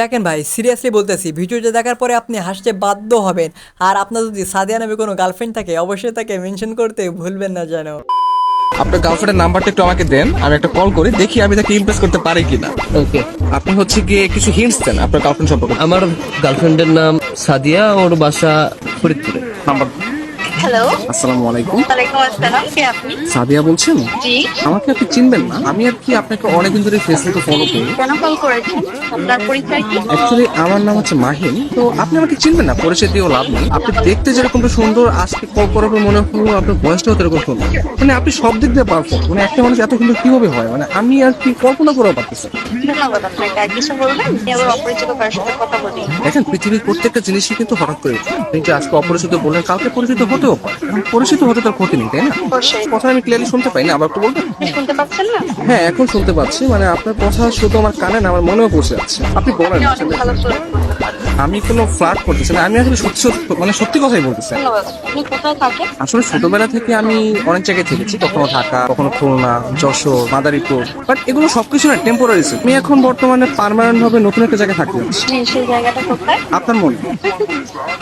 দেখেন ভাই, সিরিয়াসলি বলতেছি, ভিডিওটা দেখার পরে আপনি হাসতে বাধ্য হবেন। আর আপনার যদি সাদিয়া নামে কোনো গার্লফ্রেন্ড থাকে অবশ্যই তাকে মেনশন করতে ভুলবেন না যেন। আপনার গার্লফ্রেন্ডের নাম্বারটা একটু আমাকে দেন, আমি একটা কল করি, দেখি আমি তাকে ইমপ্রেস করতে পারি কিনা। ওকে। আপনি হচ্ছে গিয়ে কিছু হিন্টস দেন আপনার গার্লফ্রেন্ড সম্পর্কে। আমার গার্লফ্রেন্ডের নাম সাদিয়া, ওর বাসা ফরিদপুরে। নাম্বার। হ্যালো, আসসালামু আলাইকুম। ওয়ালাইকুম আসসালাম। কে আপনি? সাদিয়া বলছেন? জি। আমাকে আপনি চিনবেন না, আমি আর কি আপনাকে অনেকদিন ধরে ফেসবুকে ফলো করি। কেন কল করেছেন? আপনার পরিচয় কি? অ্যাকচুয়ালি আমার নাম হচ্ছে মাহিন। তো আপনি আমাকে চিনবেন না, পরিচয় দিয়েও লাভ নেই। আপনি দেখতে যেরকমটা সুন্দর, আজকে কল করার পর মনে হলো আপনার বয়সটাও এরকম সুন্দর। মানে আপনি সব দিক দিয়ে পারফেক্ট। মানে একটা মানুষ এত সুন্দর কিভাবে হয়, মানে আমি আর কি কল্পনা করেও পারতেছি না। ধন্যবাদ আপনাকে। আর কিছু বলবেন? আমি আবার অপরিচিত কারোর সাথে কথা বলি। দেখেন, পৃথিবীর প্রত্যেকটা জিনিসই কিন্তু হঠাৎ করে হয়। আপনি যে আজকে অপরিচিত বললেন, কালকে পরিচিত হতেও পারে। এখন পরিচিত হতে তার ক্ষতি নেই, তাই না? অবশ্যই। কথা আমি ক্লিয়ারলি শুনতে পাই না, আবার একটু বলবেন? শুনতে পাচ্ছেন না? হ্যাঁ, এখন শুনতে পাচ্ছি। মানে আপনার কথা শুধু আমার কানে না, আমার মনেও পৌঁছে যাচ্ছে। আপনি বলেন। আপনি অনেক ভালো ফ্লার্ট করতে পারেন। আমি কোনো ফ্লার্ট করতেছি না, আমি আসলে সত্যি মানে সত্যি কথাই বলতেছি। ধন্যবাদ। আপনি কোথায় থাকেন? আসলে ছোটবেলা থেকে আমি অনেক জায়গায় থেকেছি, কখনো ঢাকা, কখনো খুলনা, যশোর, মাদারীপুর। বাট এগুলো সবকিছু না টেম্পোরারি ছিল। আমি এখন বর্তমানে পার্মানেন্ট ভাবে নতুন একটা জায়গায় থাকতে যাচ্ছি। জি, সেই জায়গাটা কোথায়? আপনার মনে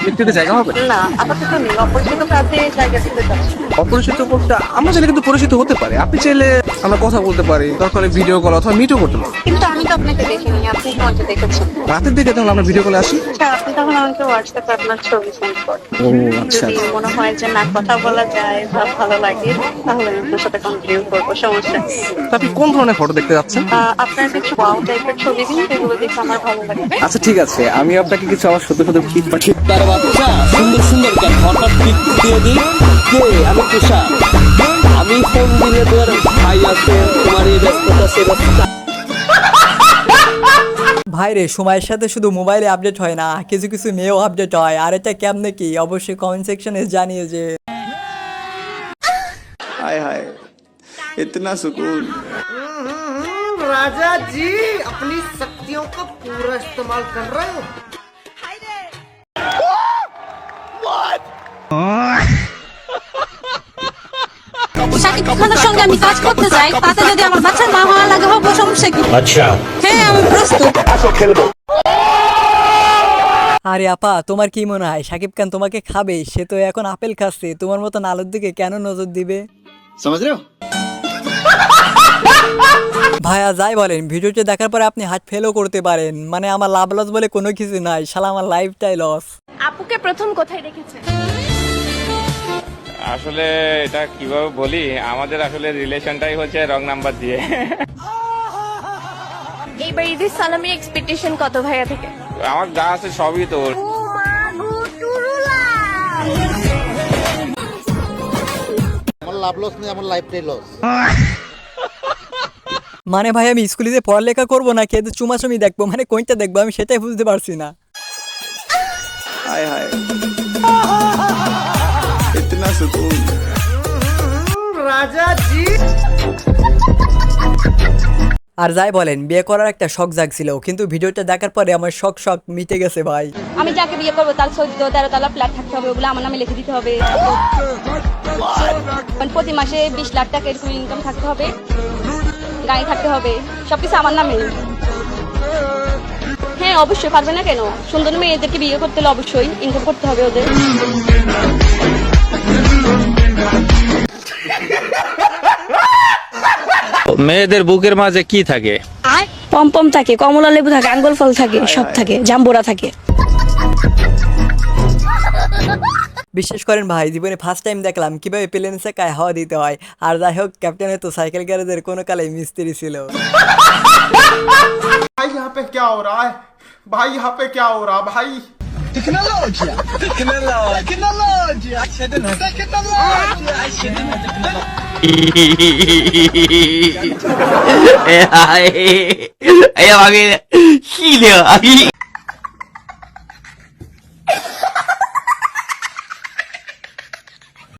একটু জায়গা হবে? না, আপাতত নেই। অপরিচিত কাউকে জায়গা দিতে চাচ্ছি। অপরিচিত বলতে আমরা চাইলে কিন্তু পরিচিত হতে পারি। আপনি চাইলে আমরা কথা বলতে পারি, দরকার ভিডিও কল অথবা মিটও করতে পারি। কিন্তু আমি তো আপনাকে দেখিনি, আপনি আমাকে দেখেছেন। রাতের দিকে তাহলে আমরা ভিডিও কলে আসি। আচ্ছা, আপনি তখন আমাকে হোয়াটসঅ্যাপে আপনার ছবি সেন্ড করেন। ও আচ্ছা। যদি মনে হয় যে না, কথা বলা যায় বা ভালো লাগে, তাহলে আমি আপনার সাথে কন্টিনিউ করবো, সমস্যা নেই। তা আপনি কোন ধরনের ফটো দেখতে যাচ্ছেন? আপনার কিছু ওয়াও টাইপের ছবি দিন, যেগুলো দেখে আমার ভালো লাগবে। আচ্ছা ঠিক আছে, আমি আপনাকে কিছু আমার সত্য সত্য পিক পাঠিয়ে। তার বাচ্চা সুন্দর সুন্দর কেন হঠাৎ পিক দিয়ে দিই। কে? আমি তুষার। আমি ফোন দিলে তোর ভাই আছে, তোমার এই ব্যস্ততা সে ব্যস্ততা। ভাই রে, সময়ের সাথে শুধু মোবাইলে আপডেট হয় না, কিছু কিছু মেয়েও আপডেট হয়। আর এটা কেমনে কি অবশ্যই কমেন্ট সেকশনে জানিয়ে যে। हाय हाय इतना सुकून। राजा जी अपनी शक्तियों का पूरा इस्तेमाल कर रहे हो। শাকিব খানের সঙ্গে আমি কাজ করতে চাই, তাতে যদি আমার বাচ্চার মা হওয়া লাগে হবে সমস্যা কি? আচ্ছা, হ্যাঁ আমি প্রস্তুত। আরে আপা, তোমার কি মনে হয় শাকিব খান তোমাকে খাবে? সে তো এখন আপেল খাচ্ছে, তোমার মতন আলুর দিকে কেন নজর দিবে? समझ रहे हो? ভাইয়া যাই বলেন, ভিডিওটি দেখার পরে আপনি হার্ট ফেলও করতে পারেন। মানে আমার লাভ লস বলে কোনো কিছু নাই, শালা আমার লাইফটাই লস। আপুকে প্রথম কোথায় দেখেছেন? আসলে এটা কিভাবে বলি, আমাদের আসলে রিলেশনটাই হচ্ছে রং নাম্বার দিয়ে। এইবার ঈদের সালামি এক্সপেকটেশন কত ভাইয়া থেকে? আমার যা আছে সবই তোর। মানে ভাই, আমি স্কুলে পড়ালেখা করবো না খেতে চুমাচুমি দেখবো, মানে কোনটা দেখবো আমি সেটাই বুঝতে পারছি না। हाय हाय इतना सुकून। राजा जी আর যাই বলেন, বিয়ে করার একটা শখ জাগছিল, কিন্তু ভিডিওটা দেখার পরে আমার শখ মিটে গেছে ভাই। আমি যাকে বিয়ে করবো তার 14-13 তলা ফ্ল্যাট থাকতে হবে, ওগুলো আমার নামে লিখে দিতে হবে। প্রতি মাসে 20 লাখ টাকা এরকম ইনকাম থাকতে হবে, গাড়ি থাকতে হবে, সবকিছু আমার নামে। হ্যাঁ অবশ্যই, পারবে না কেন? সুন্দর মেয়েদেরকে বিয়ে করতে হলে অবশ্যই ইনকাম করতে হবে ওদের। মেয়েদের বুকের মাঝে কি থাকে? পম থাকে, কমলা লেবু থাকে, আঙ্গুল ফল থাকে, সব থাকে, জাম্বুরা থাকে। বিশ্বাস করেন ভাই, জীবনে ফার্স্ট টাইম দেখলাম কিভাবে প্লেনে চাকায় হাওয়া দিতে হয়। আর যাই হোক, ক্যাপ্টেনের তো সাইকেল গ্যারেজের কোনো কালেই মিস্ত্রি ছিল। भाई यहाँ पे क्या हो रहा है? भाई यहाँ पे क्या हो रहा भाई? এই আমাকে কি দেওয়া